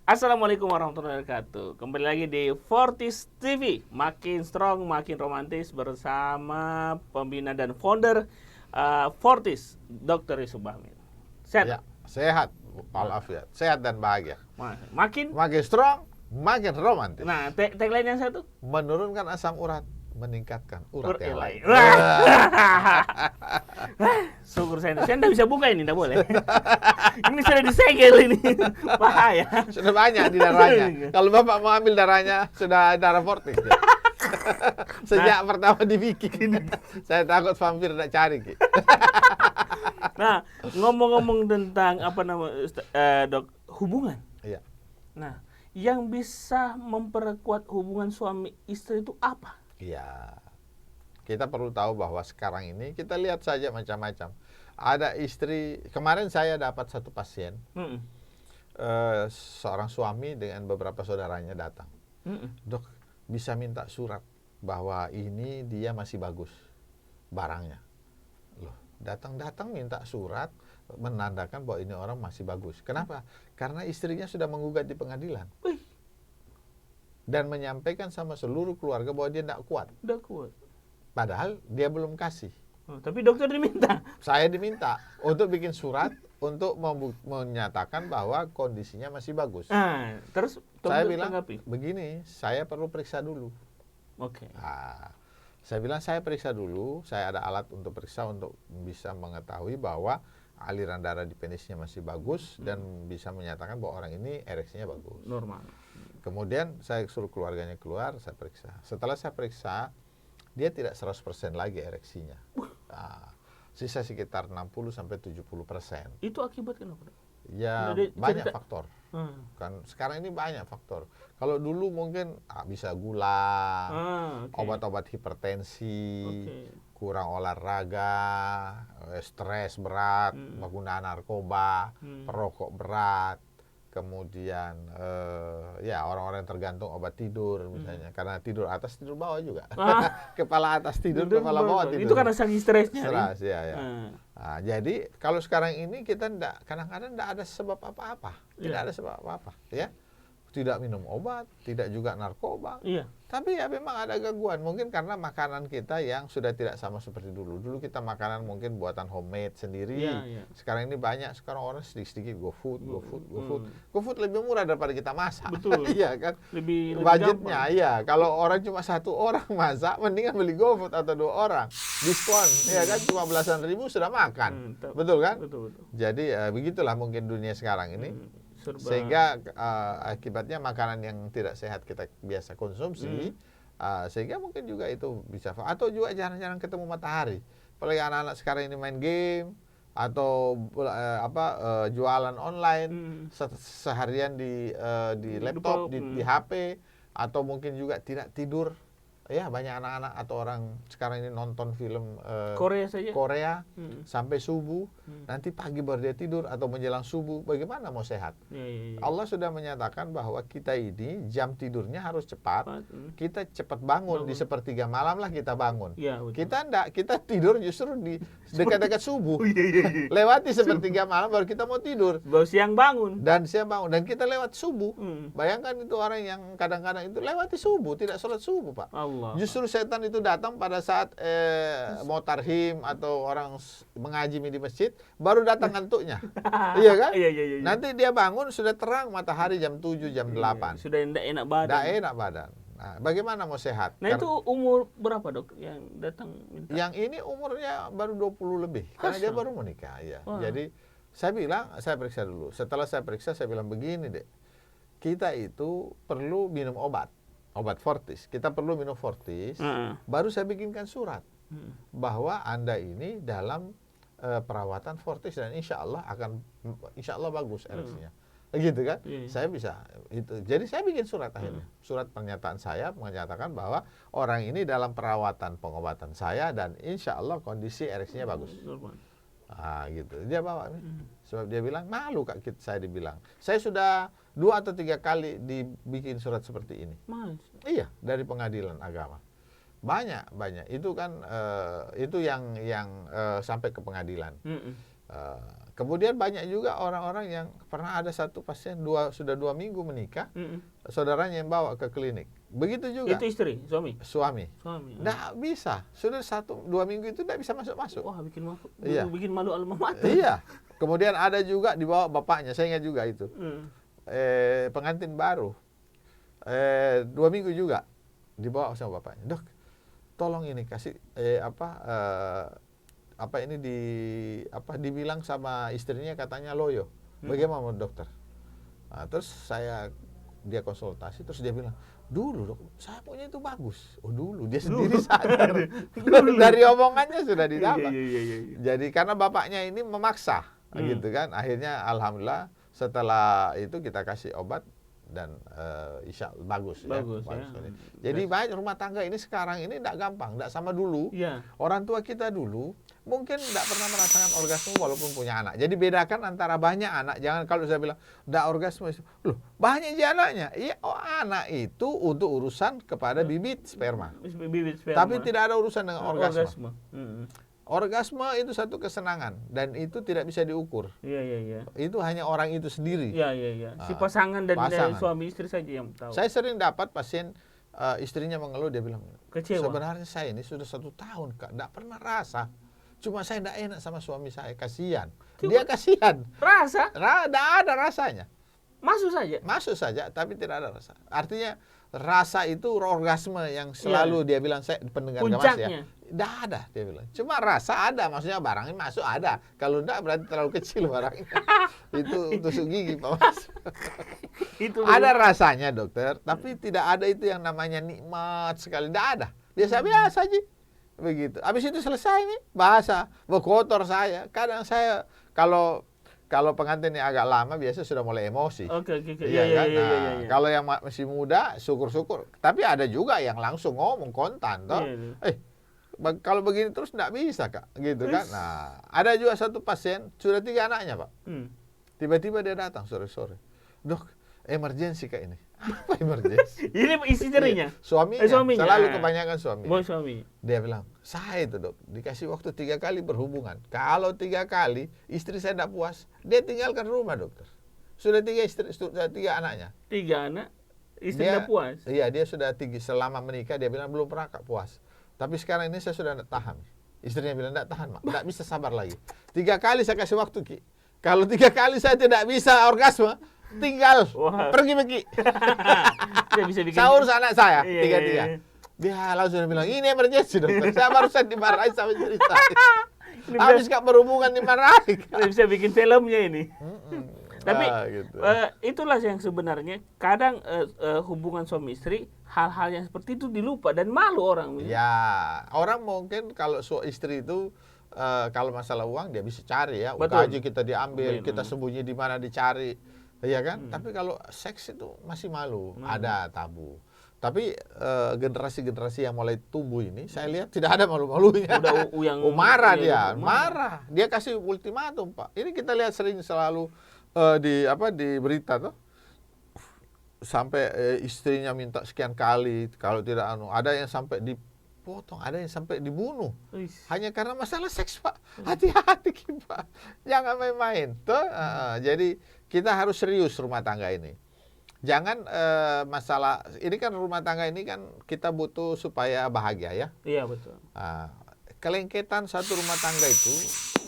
Assalamualaikum warahmatullahi wabarakatuh. Kembali lagi di Fortis TV, makin strong, makin romantis bersama pembina dan founder Fortis, Dr. Yusuf Bamin. Sehat? Ya, sehat, walafiat, sehat dan bahagia. Makin? Makin strong, makin romantis. Nah, tagline yang satu? Menurunkan asam urat, meningkatkan urat yang lain. Syukur saya tidak bisa buka ini, tidak boleh. Ini sudah disegel ini, bahaya. Sudah banyak di darahnya. Kalau Bapak mau ambil darahnya, sudah darah Fortis. Sejak pertama dibikin, saya takut vampir tidak cari. Nah, ngomong-ngomong tentang dok, hubungan. Iya. Nah, yang bisa memperkuat hubungan suami istri itu apa? Iya. Kita perlu tahu bahwa sekarang ini kita lihat saja macam-macam. Ada istri, kemarin saya dapat satu pasien, seorang suami dengan beberapa saudaranya datang. Dok, bisa minta surat bahwa ini dia masih bagus barangnya. Loh, datang-datang minta surat menandakan bahwa ini orang masih bagus. Kenapa? Karena istrinya sudah menggugat di pengadilan. Dan menyampaikan sama seluruh keluarga bahwa dia tidak kuat. Tidak kuat. Padahal dia belum kasih. Tapi dokter diminta. Saya diminta untuk bikin surat untuk menyatakan bahwa kondisinya masih bagus. Terus saya bilang, begini, saya perlu periksa dulu. Oke. Saya bilang, saya periksa dulu, saya ada alat untuk periksa untuk bisa mengetahui bahwa aliran darah di penisnya masih bagus dan bisa menyatakan bahwa orang ini ereksinya bagus. Normal. Kemudian saya suruh keluarganya keluar, saya periksa. Setelah saya periksa, dia tidak 100% lagi ereksinya. Sisa sekitar 60-70%. Itu akibat kenapa? Ya, banyak faktor. Kan sekarang ini banyak faktor. Kalau dulu mungkin bisa gula, obat-obat hipertensi, kurang olahraga, stres berat, penggunaan narkoba, perokok berat. Kemudian ya orang-orang yang tergantung obat tidur misalnya, karena tidur atas tidur bawah juga. Kepala atas tidur, kepala bawah tidur. Itu karena saking stresnya. Stres ya. Nah, jadi kalau sekarang ini kita kadang-kadang tidak ada sebab apa-apa, tidak ada sebab apa-apa, ya. Tidak minum obat, tidak juga narkoba. Iya. Tapi ya memang ada gangguan, mungkin karena makanan kita yang sudah tidak sama seperti dulu. Dulu kita makanan mungkin buatan homemade sendiri. Iya. Sekarang ini banyak, sekarang orang sedikit-sedikit GoFood. GoFood lebih murah daripada kita masak. Betul. Iya kan? Lebih budgetnya, gampang. iya. Kalau orang cuma satu orang masak, mendingan beli GoFood atau 2 orang. Diskon, ya kan? Cuma belasan ribu sudah makan. Betul kan? Betul. Jadi begitulah mungkin dunia sekarang ini. Sehingga akibatnya makanan yang tidak sehat kita biasa konsumsi, sehingga mungkin juga itu bisa, atau juga jarang-jarang ketemu matahari. Apalagi anak-anak sekarang ini main game atau jualan online seharian di laptop, di HP, atau mungkin juga tidak tidur. Ya, banyak anak-anak atau orang sekarang ini nonton film Korea sampai subuh, nanti pagi baru dia tidur atau menjelang subuh. Bagaimana mau sehat? Allah sudah menyatakan bahwa kita ini jam tidurnya harus cepat. Kita cepat bangun di sepertiga malam lah kita bangun. Kita enggak, kita tidur justru di dekat-dekat subuh. Lewati sepertiga malam baru kita mau tidur. Baru siang bangun. Dan kita lewat subuh. Bayangkan itu orang yang kadang-kadang itu lewati subuh, tidak sholat subuh, Pak. Justru setan itu datang pada saat mau tarhim atau orang mengaji di masjid, baru datang ngantuknya. Iya kan? Iya. Nanti dia bangun sudah terang matahari jam 7, jam 8. Sudah tidak enak badan. Tidak enak badan. Nah, bagaimana mau sehat? Nah, itu umur berapa, Dok, yang datang minta? Yang ini umurnya baru 20 lebih. Karena dia baru menikah, ya. Jadi saya bilang, saya periksa dulu. Setelah saya periksa, saya bilang begini, Dek. Kita itu perlu minum obat Fortis. Kita perlu minum Fortis. Baru saya bikinkan surat bahwa Anda ini dalam perawatan Fortis dan insya Allah bagus ereksinya. Gitu kan? Saya bisa itu. Jadi saya bikin surat akhirnya. Surat pernyataan saya menyatakan bahwa orang ini dalam perawatan pengobatan saya dan insya Allah kondisi ereksinya bagus. Gitu. Dia bawa. Sebab dia bilang malu Kak, saya dibilang. Saya sudah 2 atau 3 kali dibikin surat seperti ini. Iya, dari pengadilan agama. Banyak. Itu kan itu yang sampai ke pengadilan. kemudian banyak juga orang-orang yang pernah ada satu pasien sudah 2 minggu menikah, saudaranya yang bawa ke klinik. Begitu juga. Itu istri, suami? Suami. Suami. Nggak bisa. Sudah 1-2 minggu itu tidak bisa masuk-masuk. Wah, bikin malu, Iya. bikin malu alma mater. Iya. Kemudian ada juga dibawa bapaknya, saya ingat juga itu. Pengantin baru. 2 minggu juga dibawa sama bapaknya. Dok, tolong ini kasih dibilang sama istrinya katanya loyo. Bagaimana menurut dokter? Nah, terus dia konsultasi, terus dia bilang, dulu dok, saya punya itu bagus. Oh dulu, dia sendiri sadar. Dari omongannya sudah didapat. Iya. Jadi karena bapaknya ini memaksa, gitu kan. Akhirnya alhamdulillah setelah itu kita kasih obat dan insya Allah bagus ya. Jadi banyak rumah tangga ini sekarang ini tidak gampang, tidak sama dulu. Iya. Orang tua kita dulu mungkin tidak pernah merasakan orgasme walaupun punya anak. Jadi bedakan antara banyak anak. Jangan kalau saya bilang tidak orgasme, loh banyak aja anaknya. Iya, anak itu untuk urusan kepada bibit sperma. Tapi tidak ada urusan dengan orgasme. Orgasme itu satu kesenangan dan itu tidak bisa diukur. Iya. Itu hanya orang itu sendiri. Iya. Si pasangan dan suami istri saja yang tahu. Saya sering dapat pasien istrinya mengeluh, dia bilang, kecewa. Sebenarnya saya ini sudah 1 tahun Kak, tidak pernah rasa. Cuma saya tidak enak sama suami saya, kasihan. Dia kasihan. Rasa? Tidak ada rasanya. Masuk saja? Masuk saja, tapi tidak ada rasa. Artinya rasa itu orgasme yang selalu dia bilang, saya pendengar gamas ya. Tidak ada, dia bilang. Cuma rasa ada, maksudnya barangnya masuk ada. Kalau tidak berarti terlalu kecil barangnya. Itu tusuk gigi Pak Mas. Ada rasanya dokter, tapi tidak ada itu yang namanya nikmat sekali. Tidak ada. Biasa-biasa aja. Begitu. Habis itu selesai nih bahasa. Berkotor saya. Kadang saya kalau pengantin yang agak lama biasa sudah mulai emosi. Oke. Iya. Kalau yang masih muda syukur-syukur. Tapi ada juga yang langsung ngomong kontan toh. Kalau begini terus tidak bisa Kak, gitu kan. Nah, ada juga satu pasien sudah 3 anaknya Pak. Tiba-tiba dia datang sore-sore. Dok, emergensi Kak ini. Apa emergensi? Ini istrinya? Suaminya. Selalu kebanyakan suami. Suami. Dia bilang, saya itu dok, dikasih waktu 3 kali berhubungan. Kalau 3 kali istri saya tidak puas, dia tinggalkan rumah dokter. Sudah 3 anaknya. 3 anak, istri tidak puas? Iya, dia sudah selama menikah, dia bilang belum pernah puas. Tapi sekarang ini saya sudah tidak tahan. Istrinya bilang, tidak tahan Mak, tidak bisa sabar lagi. 3 kali saya kasih waktu Ki. Kalau 3 kali saya tidak bisa orgasme, tinggal pergi. Saya urus anak saya, 3. Dia langsung bilang, ini emergensi dokter. Saya barusan dimarahin sama istri saya. Habis Kak berhubungan dimarahin. Bisa bikin filmnya ini. Tapi gitu. Itulah yang sebenarnya kadang hubungan suami istri hal-hal yang seperti itu dilupa dan malu orang. Ya, orang mungkin kalau istri itu kalau masalah uang dia bisa cari ya. Gaji kita diambil, kita sembunyi di mana dicari, ya kan? Tapi kalau seks itu masih malu, ada tabu. Tapi generasi-generasi yang mulai tumbuh ini, saya lihat tidak ada malu-malunya. Marah dia, marah. Dia kasih ultimatum Pak. Ini kita lihat selalu di berita tuh. Sampai istrinya minta sekian kali, kalau tidak ada yang sampai dipotong, ada yang sampai dibunuh. Hanya karena masalah seks Pak. Hati-hati Pak. Jangan main-main. Jadi kita harus serius rumah tangga ini. Jangan masalah, ini kan rumah tangga ini kan kita butuh supaya bahagia ya. Iya betul. Kelengketan satu rumah tangga itu,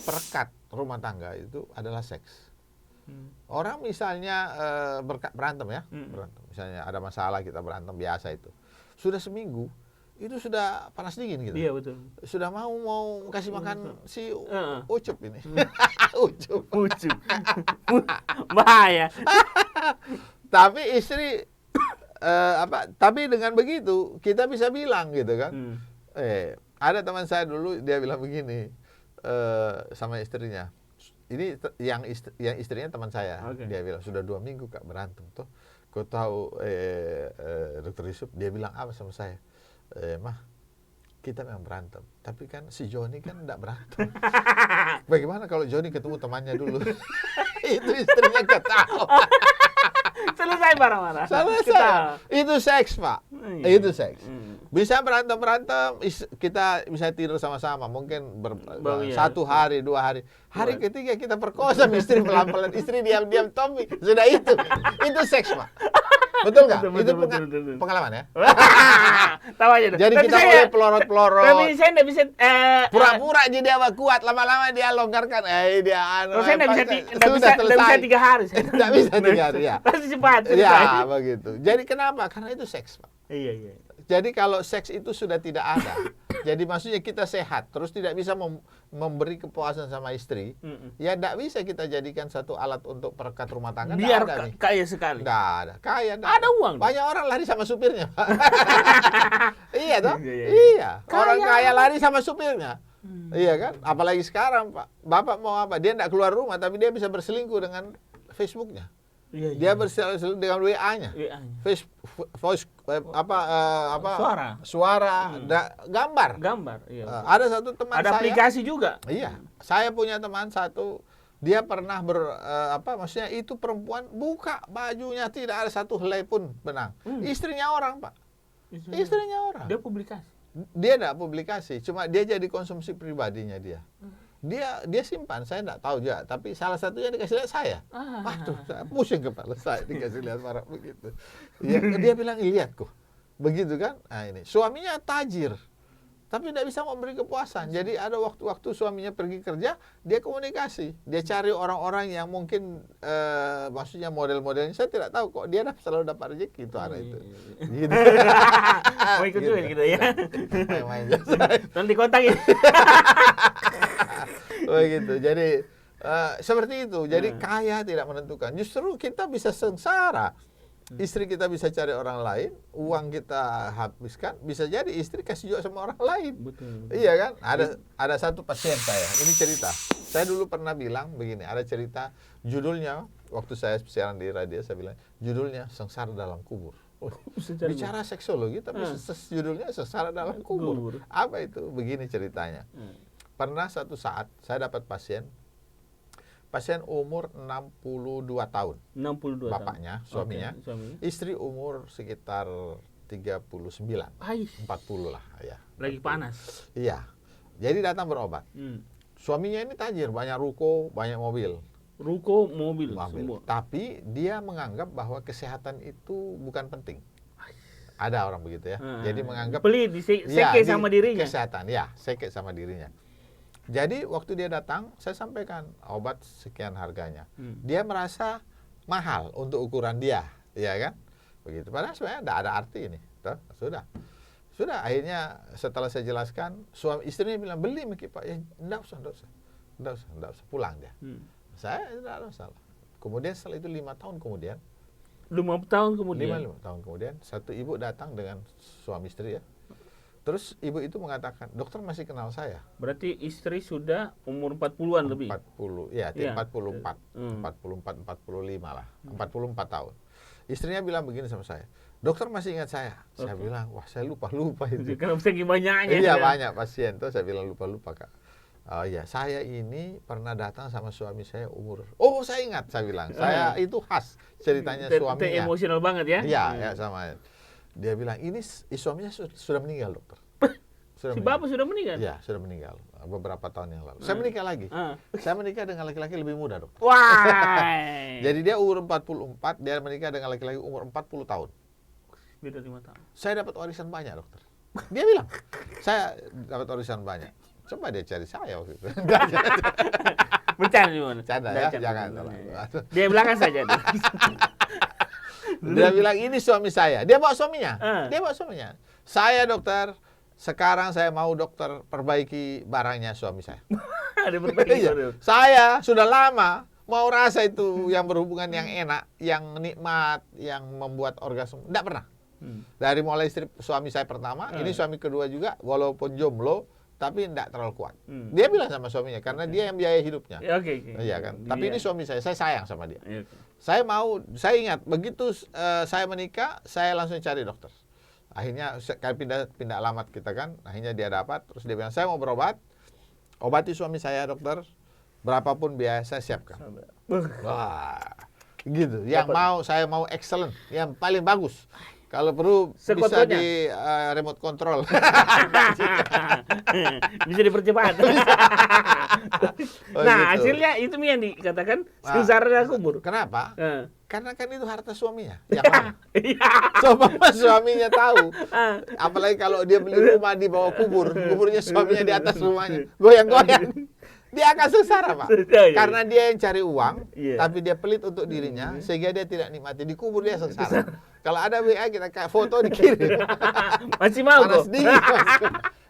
perekat rumah tangga itu adalah seks. Orang misalnya berantem ya, berantem. Misalnya ada masalah kita berantem biasa itu. Sudah seminggu itu sudah panas dingin gitu. Iya betul. Sudah mau kasih makan si Ucup ini. Ucup. Bahaya. Tapi istri tapi dengan begitu kita bisa bilang gitu kan. Ada teman saya dulu dia bilang begini sama istrinya. Ini yang istrinya teman saya. Dia bilang sudah 2 minggu Kak berantem tuh. Kau tahu Dr. Yusuf dia bilang apa sama saya? Mah, kita memang berantem. Tapi kan si Joni kan enggak berantem. Bagaimana kalau Joni ketemu temannya dulu? Itu istrinya ketawa. Selesai marah-marah. Selesai. Itu seks Pak. Itu seks. Bisa berantem, kita bisa tidur sama-sama, mungkin Iya. 1 hari, 2 hari. Hari ketiga kita perkosa istri pelan-pelan, istri diam-diam Tommy. Sudah itu seks, Pak. Betul nggak? Itu betul. pengalaman ya. Tahu aja tuh. Jadi Tapi kita saya- mulai pelorot-pelorot. Tapi saya nggak bisa Pura-pura jadi apa kuat, lama-lama dia longgarkan. Dia kalau saya nggak bisa sudah nggak bisa 3 hari. Nggak bisa 3 hari ya. Pasti cepat. Ya, begitu. Jadi kenapa? Karena itu seks, Pak. Iya. Jadi kalau seks itu sudah tidak ada, jadi maksudnya kita sehat, terus tidak bisa memberi kepuasan sama istri, ya tidak bisa kita jadikan satu alat untuk perekat rumah tangga. Biar nggak ada nih. kaya sekali. Nggak ada, kaya. nggak Ada uang. Banyak orang lari sama supirnya, Pak. Iya toh? Iya. Iya. Orang kaya lari sama supirnya. Iya kan? Apalagi sekarang, Pak. Bapak mau apa? Dia tidak keluar rumah, tapi dia bisa berselingkuh dengan Facebooknya. Iya. Dia berselingkuh dengan WA-nya. Voice suara, gambar. Iya. Ada satu teman Ada saya. aplikasi juga. Iya, saya punya teman satu. Dia pernah maksudnya itu perempuan buka bajunya tidak ada satu helai pun benang. Istrinya orang, Pak. Istrinya orang. Dia publikasi. Dia tidak publikasi, cuma dia jadi konsumsi pribadinya dia. Dia simpan, saya tidak tahu juga, tapi salah satunya dikasih lihat saya. Waduh, saya pusing kepala saya dikasih lihat marah begitu. Ya, dia bilang, lihat kok. Begitu kan? Nah ini, suaminya tajir, tapi tidak bisa memberi kepuasan. Jadi ada waktu-waktu suaminya pergi kerja, dia komunikasi. Dia cari orang-orang yang mungkin, maksudnya model-modelnya, saya tidak tahu kok, dia selalu dapat rezeki itu anak itu. Gitu. Mau ikut juga gitu ya. Main-main. Nanti kontak ya. Begitu. Jadi seperti itu. Jadi kaya tidak menentukan. Justru kita bisa sengsara. Istri kita bisa cari orang lain, uang kita habiskan, bisa jadi istri kasih juga sama orang lain. Betul. Iya kan? Ada satu pasien saya. Ini cerita. Saya dulu pernah bilang begini, ada cerita judulnya waktu saya siaran di radio, saya bilang judulnya Sengsara dalam Kubur. Bicara seksologi tapi judulnya Sengsara dalam Kubur. Apa itu? Begini ceritanya. Pernah satu saat saya dapat pasien umur 62 tahun. 62 Bapaknya, suaminya. Okay, suaminya. Istri umur sekitar 39. 40 lah ya. Lagi panas. Iya. Jadi datang berobat. Suaminya ini tajir, banyak ruko, banyak mobil. Ruko, mobil. Semua. Tapi dia menganggap bahwa kesehatan itu bukan penting. Ada orang begitu ya. Jadi menganggap pelit, seke sama dirinya. Kesehatan, ya, seke sama dirinya. Jadi waktu dia datang, saya sampaikan obat sekian harganya. Dia merasa mahal untuk ukuran dia, ya kan? Begitu. Padahal sebenarnya tidak ada arti ini. Tuh, sudah. Akhirnya setelah saya jelaskan, suami istrinya bilang beli Miki Pak. Ya, enggak usah. Pulang dia. Saya tidak ada masalah. Kemudian setelah itu 5 tahun kemudian. 5 tahun kemudian. 5 tahun kemudian, satu ibu datang dengan suami istri ya. Terus ibu itu mengatakan, dokter masih kenal saya. Berarti istri sudah umur 40-an lebih. 40, ya, 44. 45 lah. 44 tahun. Istrinya bilang begini sama saya, dokter masih ingat saya. Saya bilang, wah saya lupa itu. Karena saking banyaknya. Iya, banyak pasien tuh, saya bilang lupa Kak. Oh iya, saya ini pernah datang sama suami saya umur. Oh, saya ingat, saya bilang. Saya itu khas ceritanya suaminya. Emosional banget ya. Iya, ya sama. Dia bilang, ini suaminya sudah meninggal, dokter. Bapak sudah meninggal? Iya, sudah meninggal. Beberapa tahun yang lalu. Saya menikah lagi. Saya menikah dengan laki-laki lebih muda, dokter. Wah. Jadi dia umur 44, dia menikah dengan laki-laki umur 40 tahun. Beda 5 tahun. Saya dapat warisan banyak, dokter. Dia bilang, saya dapat warisan banyak. Coba dia cari saya waktu itu. Bercanda gimana? Canda ya, jangan. Dia belakang saja. Dia bilang, ini suami saya. Dia bawa suaminya. Saya dokter, sekarang saya mau dokter perbaiki barangnya suami saya. Ada perbaiki. Saya sudah lama mau rasa itu yang berhubungan yang enak, yang nikmat, yang membuat orgasme. Tidak pernah. Dari mulai suami saya pertama, ini suami kedua juga, walaupun jomblo, tapi tidak terlalu kuat. Dia bilang sama suaminya, karena dia yang biaya hidupnya. Iya kan. Tapi ini suami saya sayang sama dia. Saya ingat, begitu saya menikah, saya langsung cari dokter. Akhirnya pindah alamat kita kan, akhirnya dia dapat, terus dia bilang, saya mau berobat, obati suami saya dokter, berapapun biaya saya siapkan. Wah, gitu. Saya mau excellent, yang paling bagus. Kalau perlu bisa Sekontronya. di remote control. Bisa dipercepat. Oh, Nah, gitu. hasilnya itu yang dikatakan Ah. sengsara kubur. Kenapa? Eh. Karena kan itu harta suaminya yang lama. Iya. Coba suaminya tahu. Ah. Apalagi kalau dia beli rumah di bawah kubur, kuburnya suaminya di atas rumahnya, goyang-goyang. Dia akan sengsara, Pak. Iya. Karena dia yang cari uang, Iya. tapi dia pelit untuk dirinya, sehingga dia tidak nikmati. Di kubur dia sengsara. Kalau ada WA kita foto dikirim. Masih mau Panas kok. dingin.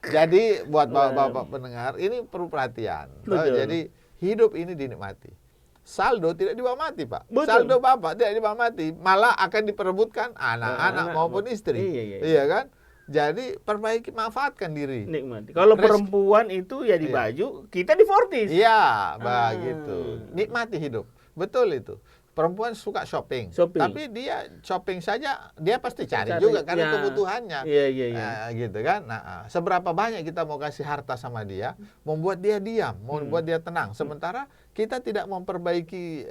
Jadi buat bapak-bapak pendengar, ini perlu perhatian. Betul. Jadi hidup ini dinikmati. Saldo tidak dibawa mati, Pak. Betul. Saldo Bapak tidak dibawa mati, malah akan diperebutkan anak-anak maupun istri. Iya. Kan? Jadi perbaiki, manfaatkan diri. Nikmati. Kalau perempuan itu ya di baju, kita di Fortis. Iya, begitu. Nikmati hidup. Betul itu. Perempuan suka shopping. Tapi dia shopping saja, dia pasti cari juga karena kebutuhannya. Iya. Nah, gitu kan. Nah, seberapa banyak kita mau kasih harta sama dia, membuat dia diam, membuat dia tenang. Sementara kita tidak memperbaiki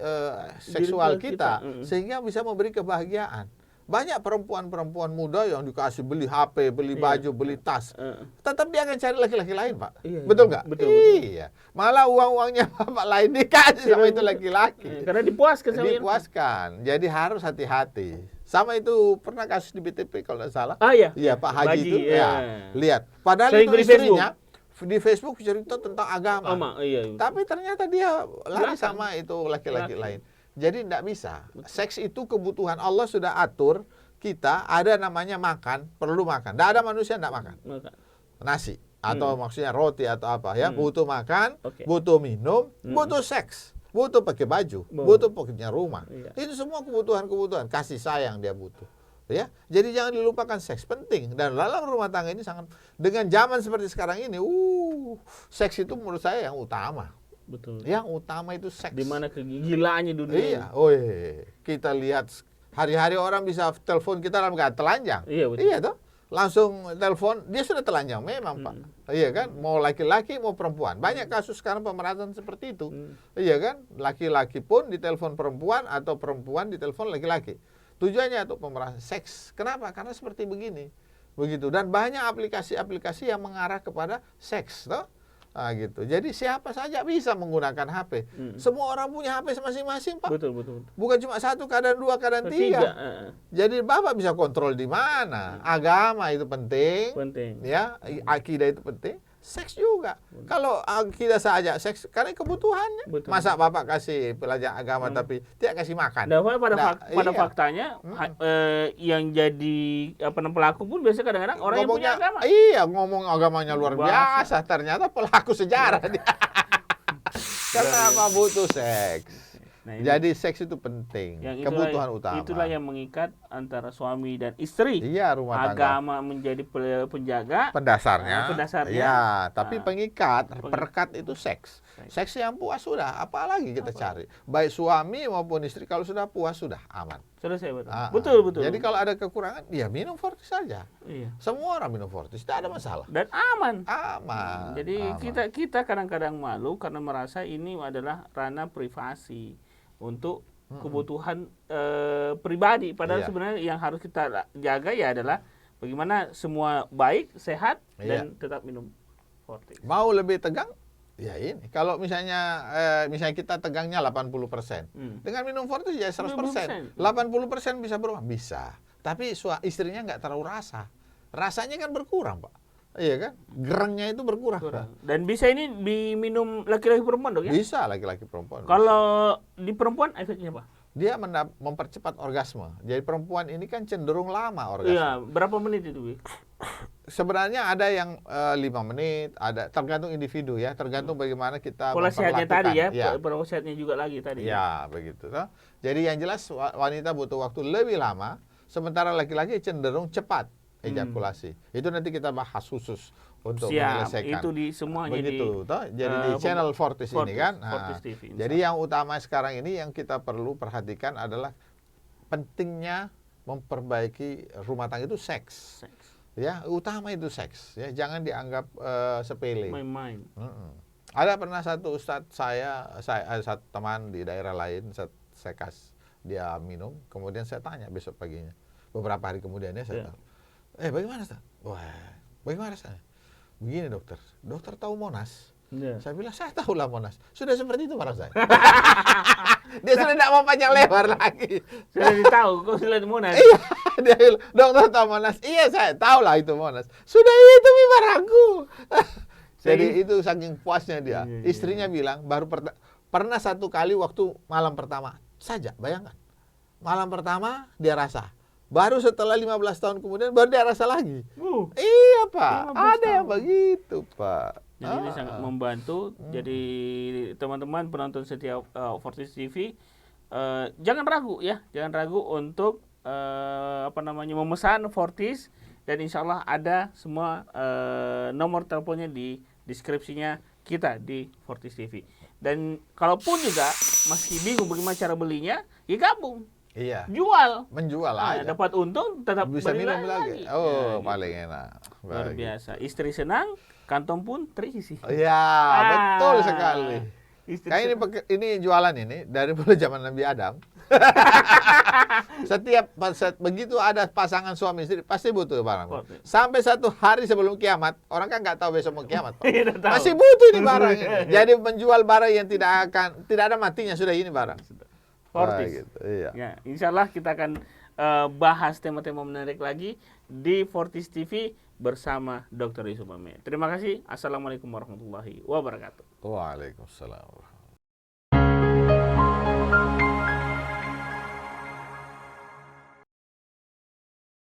seksual kita, sehingga bisa memberi kebahagiaan. Banyak perempuan-perempuan muda yang dikasih beli HP, beli baju, beli tas. Tetap dia akan cari laki-laki lain, Pak. Betul nggak? Betul. Iya. Malah uang-uangnya bapak lain dikasih sama itu laki-laki. Karena dipuaskan sama Dipuaskan. Jadi harus hati-hati. Sama itu pernah kasus di BTP kalau nggak salah. Iya. Iya, Pak Haji itu. Iya. Ya, lihat. Padahal Sering itu di istrinya di Facebook cerita tentang agama. Iya. Tapi ternyata dia lari sama itu laki-laki lain. Jadi tidak bisa. Seks itu kebutuhan Allah sudah atur. Kita ada namanya makan, perlu makan. Tidak ada manusia tidak makan. Nasi atau maksudnya roti atau apa ya. Butuh makan, butuh minum, butuh seks, butuh pakai baju, butuh punya rumah. Itu semua kebutuhan-kebutuhan. Kasih sayang dia butuh. Ya, jadi jangan dilupakan seks penting. Dan dalam rumah tangga ini sangat, dengan zaman seperti sekarang ini, seks itu menurut saya yang utama. Betul. Yang utama itu seks. Di mana kegilaannya dunia. Iya, kita lihat hari-hari orang bisa telepon kita dalam keadaan telanjang. Iya, betul. Iya toh? Langsung telepon, dia sudah telanjang memang, Pak. Iya kan? Mau laki-laki mau perempuan. Banyak kasus sekarang pemerasan seperti itu. Iya kan? Laki-laki pun ditelepon perempuan atau perempuan ditelepon laki-laki. Tujuannya untuk pemerasan seks. Kenapa? Karena seperti begini. Begitu. Dan banyak aplikasi-aplikasi yang mengarah kepada seks, toh? Nah, gitu. Jadi siapa saja bisa menggunakan HP. Semua orang punya HP masing-masing, Pak. Betul. Bukan cuma satu, kadang dua, kadang tiga. Jadi Bapak bisa kontrol di mana. Agama itu penting. Ya, akidah itu penting. Seks juga. Kalau akidah saja seks, karena kebutuhannya. Masa Bapak kasih pelajaran agama tapi tidak kasih makan. Nah, pada faktanya yang jadi pelaku pun biasanya kadang-kadang orang yang punya agama. Iya, ngomong agamanya luar biasa. Ternyata pelaku sejarah dia. Karena apa? Butuh seks. Nah, jadi seks itu penting, kebutuhan utama. Itulah yang mengikat antara suami dan istri. Iya, rumah tangga. Agama menjadi penjaga. Pendasarnya. Iya, tapi perekat itu seks. Seks yang puas sudah, apalagi kita cari. Baik suami maupun istri kalau sudah puas sudah aman. Selesai, betul. Betul. Jadi kalau ada kekurangan, ya minum Fortis saja. Iya. Semua orang minum Fortis, tidak ada masalah. Dan aman. Jadi kita kadang-kadang malu karena merasa ini adalah ranah privasi untuk kebutuhan pribadi. Padahal sebenarnya yang harus kita jaga ya adalah bagaimana semua baik, sehat, dan tetap minum Fortis. Mau lebih tegang? Ya ini, kalau misalnya kita tegangnya 80%, dengan minum Fortis ya 100%. 80% bisa berubah? Bisa. Tapi istrinya nggak terlalu rasa. Rasanya kan berkurang, Pak. Iya kan? Gerengnya itu berkurang. Dan bisa ini diminum laki-laki perempuan, Dok ya? Bisa laki-laki perempuan. Kalau di perempuan efeknya apa? Dia mempercepat orgasme. Jadi perempuan ini kan cenderung lama orgasme. Iya, berapa menit itu, Bi? Sebenarnya ada yang 5 menit, ada tergantung individu ya, tergantung bagaimana kita pola sehatnya tadi ya, ya. pola sehatnya juga lagi tadi. Ya, begitu toh. Jadi yang jelas wanita butuh waktu lebih lama, sementara laki-laki cenderung cepat ejakulasi. Itu nanti kita bahas khusus untuk menyelesaikan. Itu di semuanya begitu toh. Jadi di channel Fortis ini kan. Fortis TV, jadi yang utama sekarang ini yang kita perlu perhatikan adalah pentingnya memperbaiki rumah tangga itu seks. Ya, utama itu seks. Ya, jangan dianggap sepele. Main-main. Ada pernah satu ustadz saya satu teman di daerah lain, saya kasih dia minum, kemudian saya tanya besok paginya, beberapa hari kemudian ya saya tahu. Bagaimana Ustaz? Wah, bagaimana Ustaz? Begini dokter tahu Monas? Saya bilang, saya tahu lah Monas. Sudah seperti itu barang saya. Dia sudah tidak mau panjang lebar lagi. Sudah tahu, kok sudah di Monas. Iya, dia bilang, dokter tahu Monas. Iya, saya tahu lah itu Monas. Sudah itu mi barangku. Jadi itu saking puasnya dia. Istrinya bilang, baru pernah satu kali waktu malam pertama saja, bayangkan. Malam pertama dia rasa. Baru setelah 15 tahun kemudian baru dia rasa lagi. Iya Pak, ada yang begitu Pak. Jadi ini sangat membantu. Jadi teman-teman penonton setia Fortis TV, jangan ragu ya, jangan ragu untuk memesan Fortis, dan insya Allah ada semua nomor teleponnya di deskripsinya kita di Fortis TV. Dan kalaupun juga masih bingung bagaimana cara belinya, ya gabung. Iya. Menjual aja. Dapat untung, tetap bisa beli minum lagi. Ya, paling enak. Luar biasa. Istri senang, kantong pun terisi. Iya, betul sekali. Kayak ini jualan ini dari mulai zaman Nabi Adam. Setiap begitu ada pasangan suami istri pasti butuh barang. Sampai satu hari sebelum kiamat, orang kan nggak tahu besok mau kiamat. Masih butuh ini barang ini. Jadi menjual barang yang tidak ada matinya, sudah ini barang. Fortis. Gitu, iya. Ya, insya Allah kita akan bahas tema-tema menarik lagi di Fortis TV bersama Dr. Yusuf Bahmid. Terima kasih. Assalamualaikum warahmatullahi wabarakatuh. Waalaikumsalam warahmatullahi wabarakatuh.